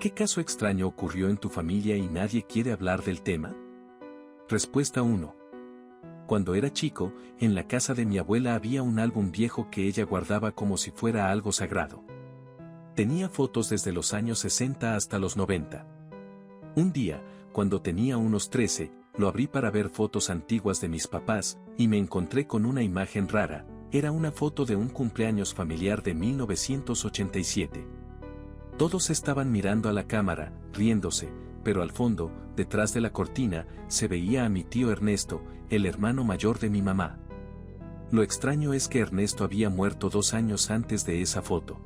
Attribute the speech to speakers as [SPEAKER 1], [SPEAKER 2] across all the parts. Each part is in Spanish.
[SPEAKER 1] ¿Qué caso extraño ocurrió en tu familia y nadie quiere hablar del tema? Respuesta 1. Cuando era chico, en la casa de mi abuela había un álbum viejo que ella guardaba como si fuera algo sagrado. Tenía fotos desde los años 60 hasta los 90. Un día, cuando tenía unos 13, lo abrí para ver fotos antiguas de mis papás, y me encontré con una imagen rara. Era una foto de un cumpleaños familiar de 1987. Todos estaban mirando a la cámara, riéndose, pero al fondo, detrás de la cortina, se veía a mi tío Ernesto, el hermano mayor de mi mamá. Lo extraño es que Ernesto había muerto 2 años antes de esa foto.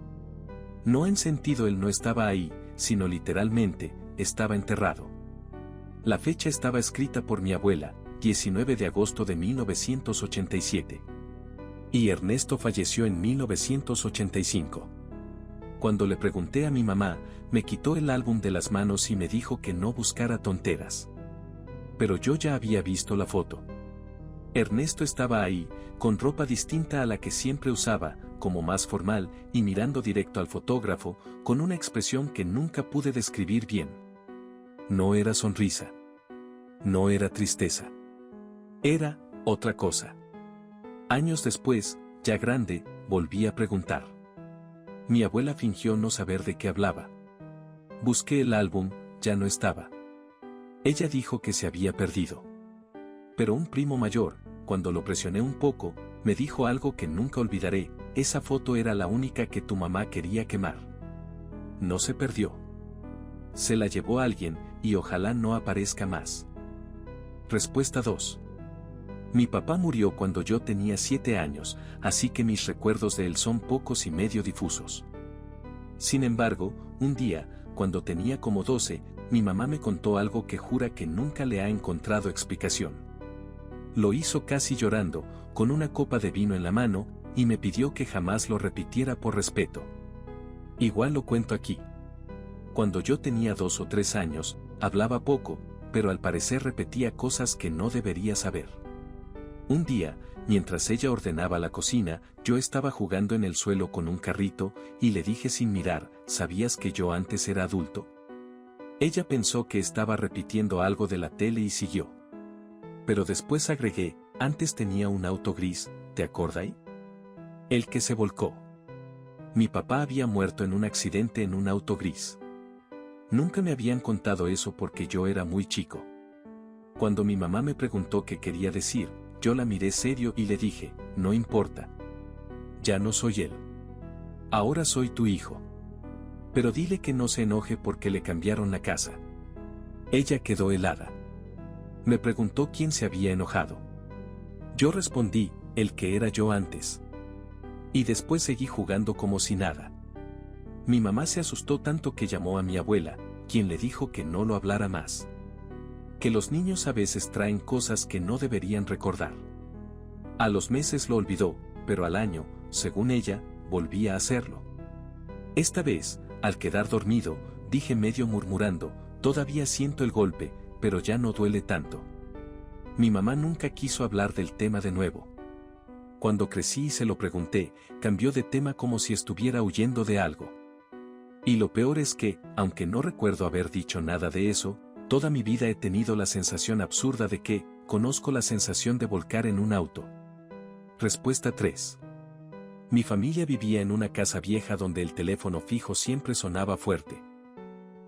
[SPEAKER 1] No en sentido él no estaba ahí, sino literalmente, estaba enterrado. La fecha estaba escrita por mi abuela, 19 de agosto de 1987. Y Ernesto falleció en 1985. Cuando le pregunté a mi mamá, me quitó el álbum de las manos y me dijo que no buscara tonteras. Pero yo ya había visto la foto. Ernesto estaba ahí, con ropa distinta a la que siempre usaba, como más formal, y mirando directo al fotógrafo, con una expresión que nunca pude describir bien. No era sonrisa. No era tristeza. Era otra cosa. Años después, ya grande, volví a preguntar. Mi abuela fingió no saber de qué hablaba. Busqué el álbum, ya no estaba. Ella dijo que se había perdido. Pero un primo mayor, cuando lo presioné un poco, me dijo algo que nunca olvidaré: esa foto era la única que tu mamá quería quemar. No se perdió. Se la llevó alguien, y ojalá no aparezca más. Respuesta 2. Mi papá murió cuando yo tenía 7 años, así que mis recuerdos de él son pocos y medio difusos. Sin embargo, un día, cuando tenía como 12, mi mamá me contó algo que jura que nunca le ha encontrado explicación. Lo hizo casi llorando, con una copa de vino en la mano, y me pidió que jamás lo repitiera por respeto. Igual lo cuento aquí. Cuando yo tenía 2 o 3 años, hablaba poco, pero al parecer repetía cosas que no debería saber. Un día, mientras ella ordenaba la cocina, yo estaba jugando en el suelo con un carrito, y le dije sin mirar: ¿sabías que yo antes era adulto? Ella pensó que estaba repitiendo algo de la tele y siguió. Pero después agregué: antes tenía un auto gris, ¿te acordáis? El que se volcó. Mi papá había muerto en un accidente en un auto gris. Nunca me habían contado eso porque yo era muy chico. Cuando mi mamá me preguntó qué quería decir, yo la miré serio y le dije: no importa. Ya no soy él. Ahora soy tu hijo. Pero dile que no se enoje porque le cambiaron la casa. Ella quedó helada. Me preguntó quién se había enojado. Yo respondí: el que era yo antes. Y después seguí jugando como si nada. Mi mamá se asustó tanto que llamó a mi abuela, quien le dijo que no lo hablara más. Que los niños a veces traen cosas que no deberían recordar. A los meses lo olvidó, pero al año, según ella, volvía a hacerlo. Esta vez, al quedar dormido, dije medio murmurando: todavía siento el golpe, pero ya no duele tanto. Mi mamá nunca quiso hablar del tema de nuevo. Cuando crecí y se lo pregunté, cambió de tema como si estuviera huyendo de algo. Y lo peor es que, aunque no recuerdo haber dicho nada de eso, toda mi vida he tenido la sensación absurda de que, conozco la sensación de volcar en un auto. Respuesta 3. Mi familia vivía en una casa vieja donde el teléfono fijo siempre sonaba fuerte.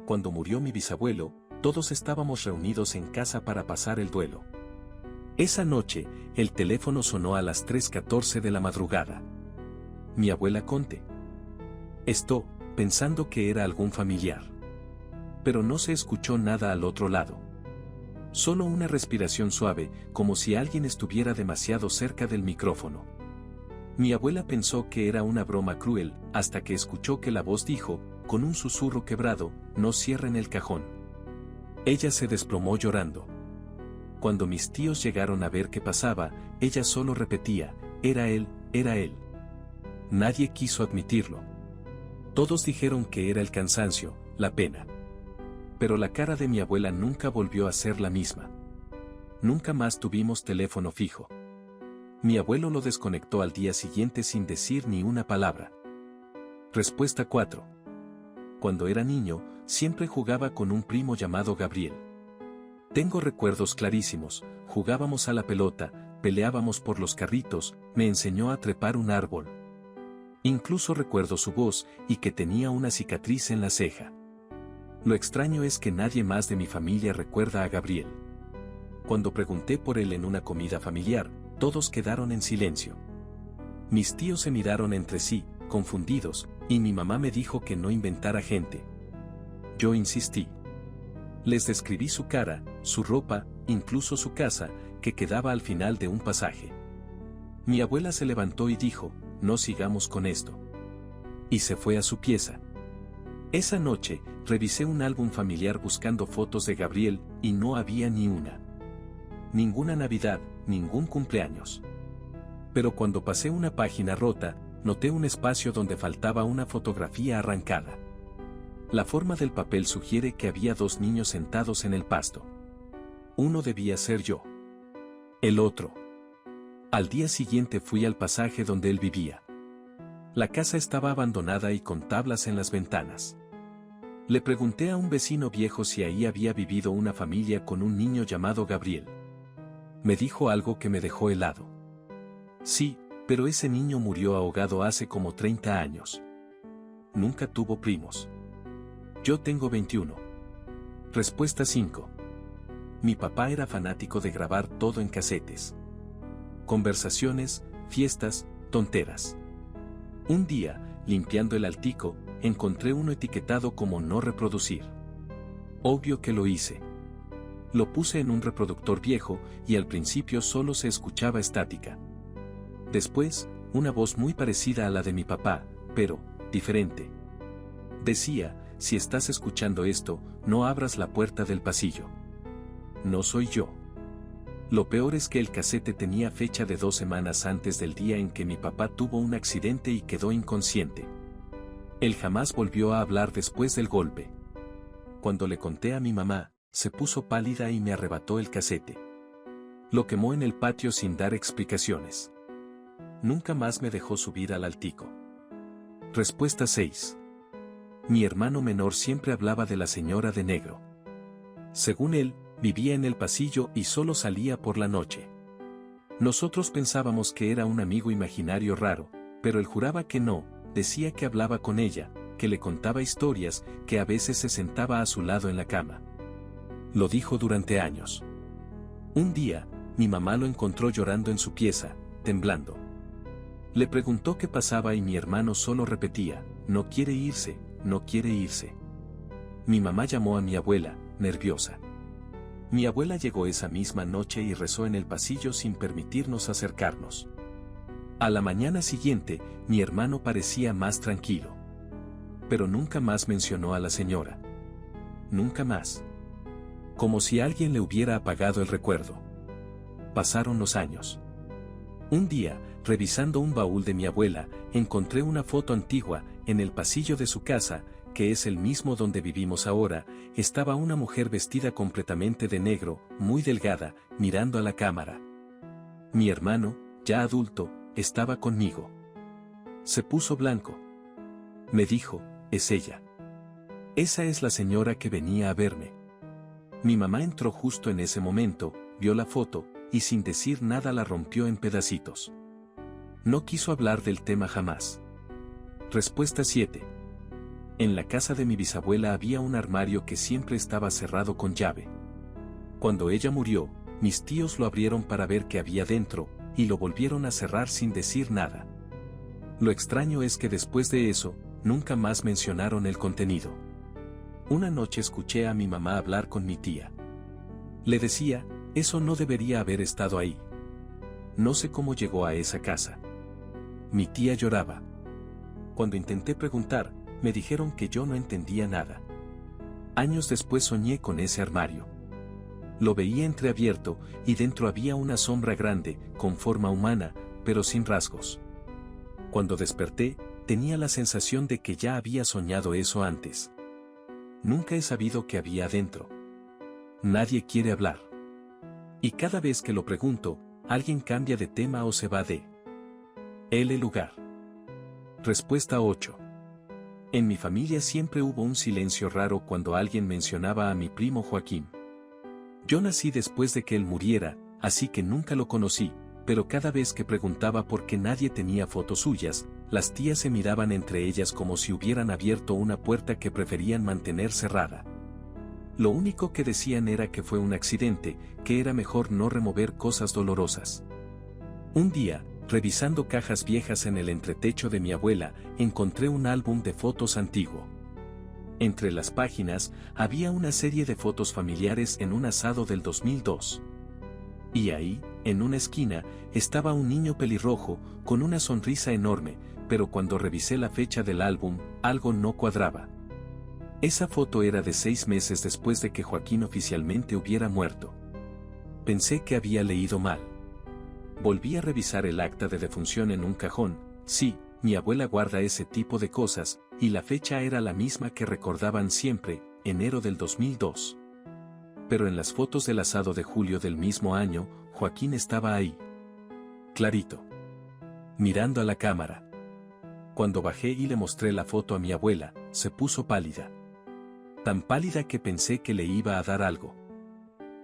[SPEAKER 1] Cuando murió mi bisabuelo, todos estábamos reunidos en casa para pasar el duelo. Esa noche, el teléfono sonó a las 3:14 de la madrugada. Mi abuela contestó, pensando que era algún familiar. Pero no se escuchó nada al otro lado. Solo una respiración suave, como si alguien estuviera demasiado cerca del micrófono. Mi abuela pensó que era una broma cruel, hasta que escuchó que la voz dijo, con un susurro quebrado: no cierren el cajón. Ella se desplomó llorando. Cuando mis tíos llegaron a ver qué pasaba, ella solo repetía: era él, era él. Nadie quiso admitirlo. Todos dijeron que era el cansancio, la pena. Pero la cara de mi abuela nunca volvió a ser la misma. Nunca más tuvimos teléfono fijo. Mi abuelo lo desconectó al día siguiente sin decir ni una palabra. Respuesta 4. cuando era niño, siempre jugaba con un primo llamado Gabriel. Tengo recuerdos clarísimos, jugábamos a la pelota, peleábamos por los carritos, me enseñó a trepar un árbol. Incluso recuerdo su voz y que tenía una cicatriz en la ceja. Lo extraño es que nadie más de mi familia recuerda a Gabriel. Cuando pregunté por él en una comida familiar, todos quedaron en silencio. Mis tíos se miraron entre sí, confundidos, y mi mamá me dijo que no inventara gente. Yo insistí. Les describí su cara, su ropa, incluso su casa, que quedaba al final de un pasaje. Mi abuela se levantó y dijo, no sigamos con esto. Y se fue a su pieza. Esa noche, revisé un álbum familiar buscando fotos de Gabriel, y no había ni una. Ninguna Navidad, ningún cumpleaños. Pero cuando pasé una página rota, noté un espacio donde faltaba una fotografía arrancada. La forma del papel sugiere que había dos niños sentados en el pasto. Uno debía ser yo. El otro. Al día siguiente fui al pasaje donde él vivía. La casa estaba abandonada y con tablas en las ventanas. Le pregunté a un vecino viejo si ahí había vivido una familia con un niño llamado Gabriel. Me dijo algo que me dejó helado. Sí, pero ese niño murió ahogado hace como 30 años. Nunca tuvo primos. Yo tengo 21. Respuesta 5. Mi papá era fanático de grabar todo en casetes. Conversaciones, fiestas, tonteras. Un día, limpiando el altico, encontré uno etiquetado como no reproducir. Obvio que lo hice. Lo puse en un reproductor viejo y al principio solo se escuchaba estática. Después, una voz muy parecida a la de mi papá, pero diferente. Decía, si estás escuchando esto, no abras la puerta del pasillo. No soy yo. Lo peor es que el casete tenía fecha de 2 semanas antes del día en que mi papá tuvo un accidente y quedó inconsciente. Él jamás volvió a hablar después del golpe. Cuando le conté a mi mamá, se puso pálida y me arrebató el casete. Lo quemó en el patio sin dar explicaciones. Nunca más me dejó subir al altico. Respuesta 6. Mi hermano menor siempre hablaba de la señora de negro. Según él, vivía en el pasillo y solo salía por la noche. Nosotros pensábamos que era un amigo imaginario raro, pero él juraba que no, decía que hablaba con ella, que le contaba historias, que a veces se sentaba a su lado en la cama. Lo dijo durante años. Un día, mi mamá lo encontró llorando en su pieza, temblando. Le preguntó qué pasaba y mi hermano solo repetía, no quiere irse, no quiere irse. Mi mamá llamó a mi abuela, nerviosa. Mi abuela llegó esa misma noche y rezó en el pasillo sin permitirnos acercarnos. A la mañana siguiente, mi hermano parecía más tranquilo. Pero nunca más mencionó a la señora. Nunca más. Como si alguien le hubiera apagado el recuerdo. Pasaron los años. Un día, revisando un baúl de mi abuela, encontré una foto antigua, en el pasillo de su casa, que es el mismo donde vivimos ahora, estaba una mujer vestida completamente de negro, muy delgada, mirando a la cámara. Mi hermano, ya adulto, estaba conmigo. Se puso blanco. Me dijo, es ella. Esa es la señora que venía a verme. Mi mamá entró justo en ese momento, vio la foto, y sin decir nada la rompió en pedacitos. No quiso hablar del tema jamás. Respuesta 7. En la casa de mi bisabuela había un armario que siempre estaba cerrado con llave. Cuando ella murió, mis tíos lo abrieron para ver qué había dentro, y lo volvieron a cerrar sin decir nada. Lo extraño es que después de eso, nunca más mencionaron el contenido. Una noche escuché a mi mamá hablar con mi tía. Le decía, eso no debería haber estado ahí. No sé cómo llegó a esa casa. Mi tía lloraba. Cuando intenté preguntar, me dijeron que yo no entendía nada. Años después soñé con ese armario. Lo veía entreabierto, y dentro había una sombra grande, con forma humana, pero sin rasgos. Cuando desperté, tenía la sensación de que ya había soñado eso antes. Nunca he sabido qué había adentro. Nadie quiere hablar. Y cada vez que lo pregunto, alguien cambia de tema o se va de el lugar. Respuesta 8. En mi familia siempre hubo un silencio raro cuando alguien mencionaba a mi primo Joaquín. Yo nací después de que él muriera, así que nunca lo conocí, pero cada vez que preguntaba por qué nadie tenía fotos suyas, las tías se miraban entre ellas como si hubieran abierto una puerta que preferían mantener cerrada. Lo único que decían era que fue un accidente, que era mejor no remover cosas dolorosas. Un día, revisando cajas viejas en el entretecho de mi abuela, encontré un álbum de fotos antiguo. Entre las páginas, había una serie de fotos familiares en un asado del 2002. Y ahí, en una esquina, estaba un niño pelirrojo, con una sonrisa enorme, pero cuando revisé la fecha del álbum, algo no cuadraba. Esa foto era de 6 meses después de que Joaquín oficialmente hubiera muerto. Pensé que había leído mal. Volví a revisar el acta de defunción en un cajón. Sí, mi abuela guarda ese tipo de cosas, y la fecha era la misma que recordaban siempre, enero del 2002. Pero en las fotos del asado de julio del mismo año, Joaquín estaba ahí. Clarito. Mirando a la cámara. Cuando bajé y le mostré la foto a mi abuela, se puso pálida. Tan pálida que pensé que le iba a dar algo.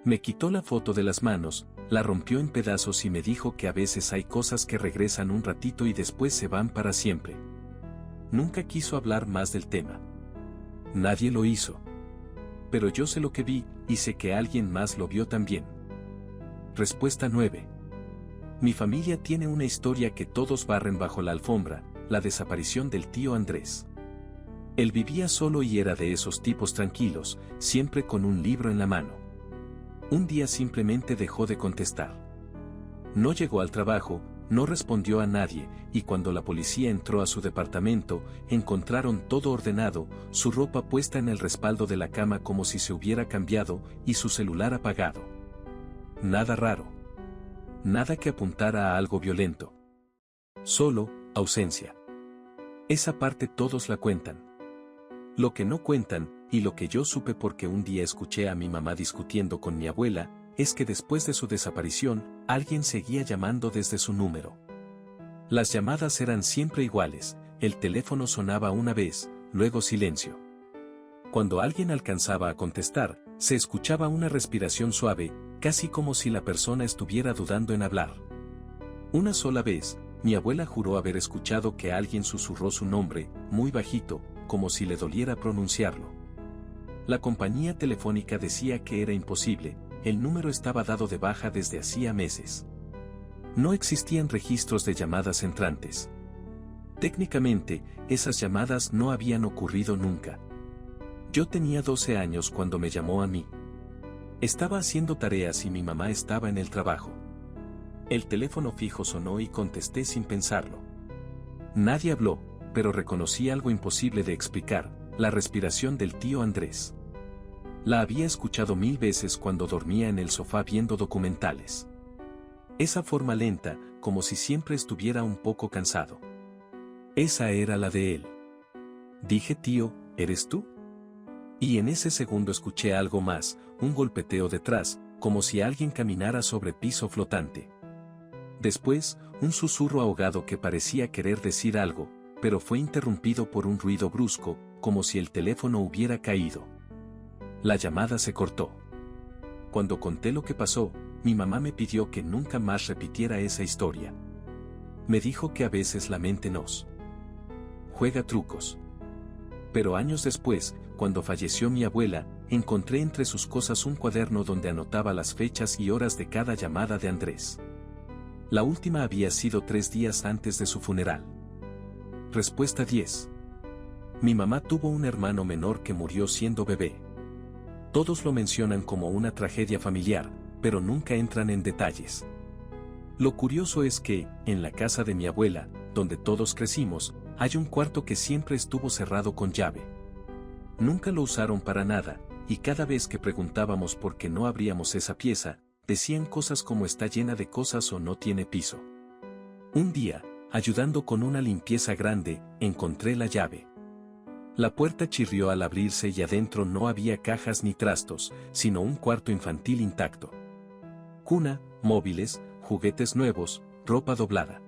[SPEAKER 1] Me quitó la foto de las manos, la rompió en pedazos y me dijo que a veces hay cosas que regresan un ratito y después se van para siempre. Nunca quiso hablar más del tema. Nadie lo hizo. Pero yo sé lo que vi, y sé que alguien más lo vio también. Respuesta 9. Mi familia tiene una historia que todos barren bajo la alfombra, la desaparición del tío Andrés. Él vivía solo y era de esos tipos tranquilos, siempre con un libro en la mano. Un día simplemente dejó de contestar. No llegó al trabajo, no respondió a nadie, y cuando la policía entró a su departamento, encontraron todo ordenado, su ropa puesta en el respaldo de la cama como si se hubiera cambiado, y su celular apagado. Nada raro. Nada que apuntara a algo violento. Solo, ausencia. Esa parte todos la cuentan. Lo que no cuentan, y lo que yo supe porque un día escuché a mi mamá discutiendo con mi abuela, es que después de su desaparición, alguien seguía llamando desde su número. Las llamadas eran siempre iguales, el teléfono sonaba una vez, luego silencio. Cuando alguien alcanzaba a contestar, se escuchaba una respiración suave, casi como si la persona estuviera dudando en hablar. Una sola vez, mi abuela juró haber escuchado que alguien susurró su nombre, muy bajito, como si le doliera pronunciarlo. La compañía telefónica decía que era imposible, el número estaba dado de baja desde hacía meses. No existían registros de llamadas entrantes. Técnicamente, esas llamadas no habían ocurrido nunca. Yo tenía 12 años cuando me llamó a mí. Estaba haciendo tareas y mi mamá estaba en el trabajo. El teléfono fijo sonó y contesté sin pensarlo. Nadie habló, pero reconocí algo imposible de explicar, la respiración del tío Andrés. La había escuchado 1000 veces cuando dormía en el sofá viendo documentales. Esa forma lenta, como si siempre estuviera un poco cansado. Esa era la de él. Dije, tío, ¿eres tú? Y en ese segundo escuché algo más, un golpeteo detrás, como si alguien caminara sobre piso flotante. Después, un susurro ahogado que parecía querer decir algo, pero fue interrumpido por un ruido brusco, como si el teléfono hubiera caído. La llamada se cortó. Cuando conté lo que pasó, mi mamá me pidió que nunca más repitiera esa historia. Me dijo que a veces la mente nos juega trucos. Pero años después, cuando falleció mi abuela, encontré entre sus cosas un cuaderno donde anotaba las fechas y horas de cada llamada de Andrés. La última había sido 3 días antes de su funeral. Respuesta 10. Mi mamá tuvo un hermano menor que murió siendo bebé. Todos lo mencionan como una tragedia familiar, pero nunca entran en detalles. Lo curioso es que, en la casa de mi abuela, donde todos crecimos, hay un cuarto que siempre estuvo cerrado con llave. Nunca lo usaron para nada, y cada vez que preguntábamos por qué no abríamos esa pieza, decían cosas como está llena de cosas o no tiene piso. Un día, ayudando con una limpieza grande, encontré la llave. La puerta chirrió al abrirse y adentro no había cajas ni trastos, sino un cuarto infantil intacto. Cuna, móviles, juguetes nuevos, ropa doblada.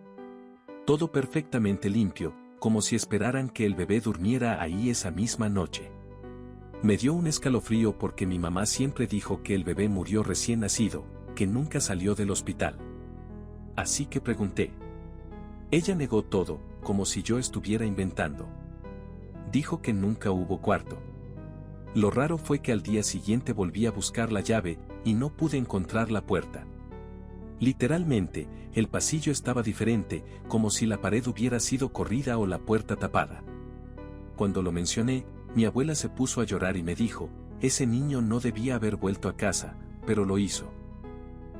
[SPEAKER 1] Todo perfectamente limpio, como si esperaran que el bebé durmiera ahí esa misma noche. Me dio un escalofrío porque mi mamá siempre dijo que el bebé murió recién nacido, que nunca salió del hospital. Así que pregunté. Ella negó todo, como si yo estuviera inventando. Dijo que nunca hubo cuarto. Lo raro fue que al día siguiente volví a buscar la llave, y no pude encontrar la puerta. Literalmente, el pasillo estaba diferente, como si la pared hubiera sido corrida o la puerta tapada. Cuando lo mencioné, mi abuela se puso a llorar y me dijo, ese niño no debía haber vuelto a casa, pero lo hizo.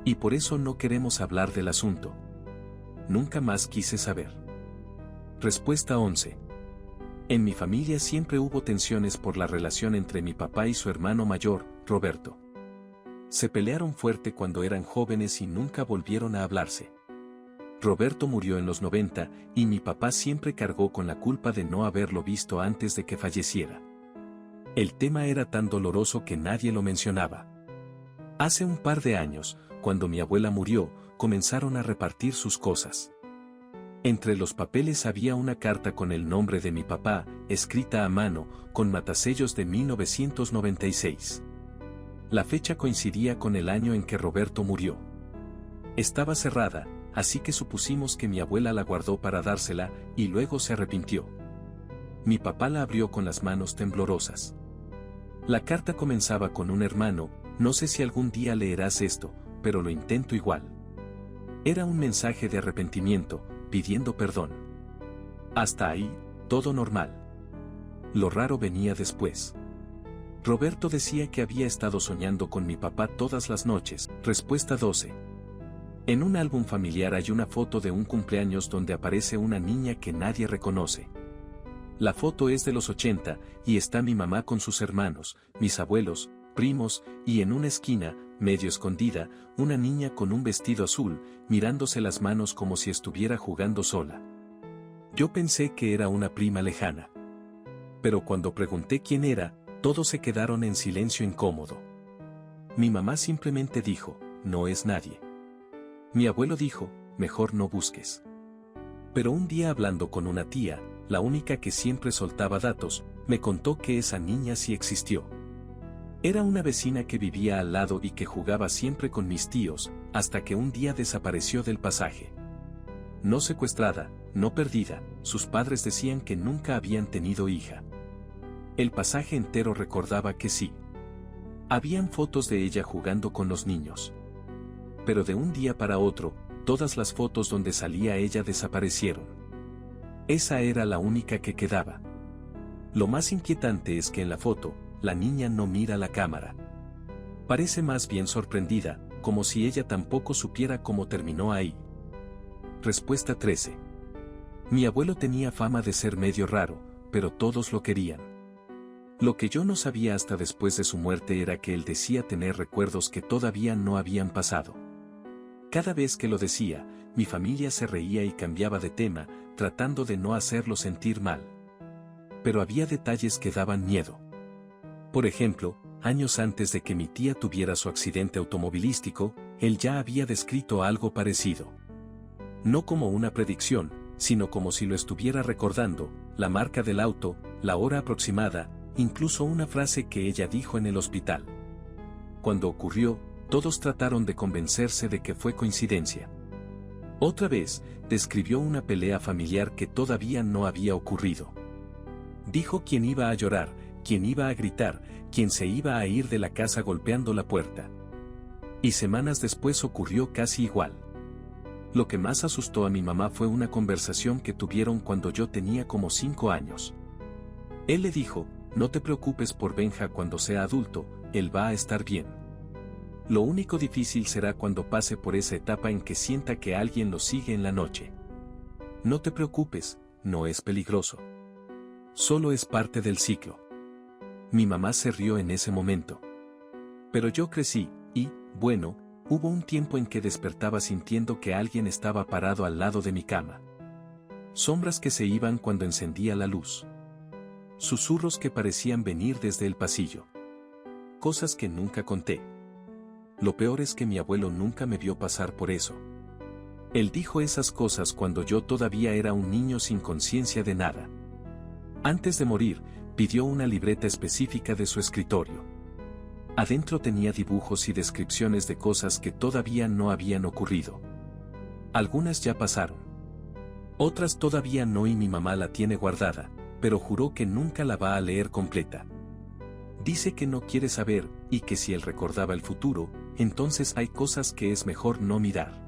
[SPEAKER 1] Y por eso no queremos hablar del asunto. Nunca más quise saber. Respuesta 11. En mi familia siempre hubo tensiones por la relación entre mi papá y su hermano mayor, Roberto. Se pelearon fuerte cuando eran jóvenes y nunca volvieron a hablarse. Roberto murió en los 90 y mi papá siempre cargó con la culpa de no haberlo visto antes de que falleciera. El tema era tan doloroso que nadie lo mencionaba. Hace un par de años, cuando mi abuela murió, comenzaron a repartir sus cosas. Entre los papeles había una carta con el nombre de mi papá, escrita a mano, con matasellos de 1996. La fecha coincidía con el año en que Roberto murió. Estaba cerrada, así que supusimos que mi abuela la guardó para dársela, y luego se arrepintió. Mi papá la abrió con las manos temblorosas. La carta comenzaba con un hermano, no sé si algún día leerás esto, pero lo intento igual. Era un mensaje de arrepentimiento, pidiendo perdón. Hasta ahí, todo normal. Lo raro venía después. Roberto decía que había estado soñando con mi papá todas las noches. Respuesta 12. En un álbum familiar hay una foto de un cumpleaños donde aparece una niña que nadie reconoce. La foto es de los 80, y está mi mamá con sus hermanos, mis abuelos, primos, y en una esquina, medio escondida, una niña con un vestido azul, mirándose las manos como si estuviera jugando sola. Yo pensé que era una prima lejana. Pero cuando pregunté quién era, todos se quedaron en silencio incómodo. Mi mamá simplemente dijo, no es nadie. Mi abuelo dijo, mejor no busques. Pero un día hablando con una tía, la única que siempre soltaba datos, me contó que esa niña sí existió. Era una vecina que vivía al lado y que jugaba siempre con mis tíos, hasta que un día desapareció del pasaje. No secuestrada, no perdida, sus padres decían que nunca habían tenido hija. El pasaje entero recordaba que sí. Habían fotos de ella jugando con los niños. Pero de un día para otro, todas las fotos donde salía ella desaparecieron. Esa era la única que quedaba. Lo más inquietante es que en la foto, la niña no mira la cámara. Parece más bien sorprendida, como si ella tampoco supiera cómo terminó ahí. Respuesta 13. Mi abuelo tenía fama de ser medio raro, pero todos lo querían. Lo que yo no sabía hasta después de su muerte era que él decía tener recuerdos que todavía no habían pasado. Cada vez que lo decía, mi familia se reía y cambiaba de tema, tratando de no hacerlo sentir mal. Pero había detalles que daban miedo. Por ejemplo, años antes de que mi tía tuviera su accidente automovilístico, él ya había descrito algo parecido. No como una predicción, sino como si lo estuviera recordando, la marca del auto, la hora aproximada, incluso una frase que ella dijo en el hospital. Cuando ocurrió, todos trataron de convencerse de que fue coincidencia. Otra vez, describió una pelea familiar que todavía no había ocurrido. Dijo quién iba a llorar, quién iba a gritar, quién se iba a ir de la casa golpeando la puerta. Y semanas después ocurrió casi igual. Lo que más asustó a mi mamá fue una conversación que tuvieron cuando yo tenía como 5 años. Él le dijo, no te preocupes por Benja cuando sea adulto, él va a estar bien. Lo único difícil será cuando pase por esa etapa en que sienta que alguien lo sigue en la noche. No te preocupes, no es peligroso. Solo es parte del ciclo. Mi mamá se rió en ese momento. Pero yo crecí, y, bueno, hubo un tiempo en que despertaba sintiendo que alguien estaba parado al lado de mi cama. Sombras que se iban cuando encendía la luz. Susurros que parecían venir desde el pasillo. Cosas que nunca conté. Lo peor es que mi abuelo nunca me vio pasar por eso. Él dijo esas cosas cuando yo todavía era un niño sin conciencia de nada. Antes de morir, pidió una libreta específica de su escritorio. Adentro tenía dibujos y descripciones de cosas que todavía no habían ocurrido. Algunas ya pasaron. Otras todavía no y mi mamá la tiene guardada, pero juró que nunca la va a leer completa. Dice que no quiere saber, y que si él recordaba el futuro, entonces hay cosas que es mejor no mirar.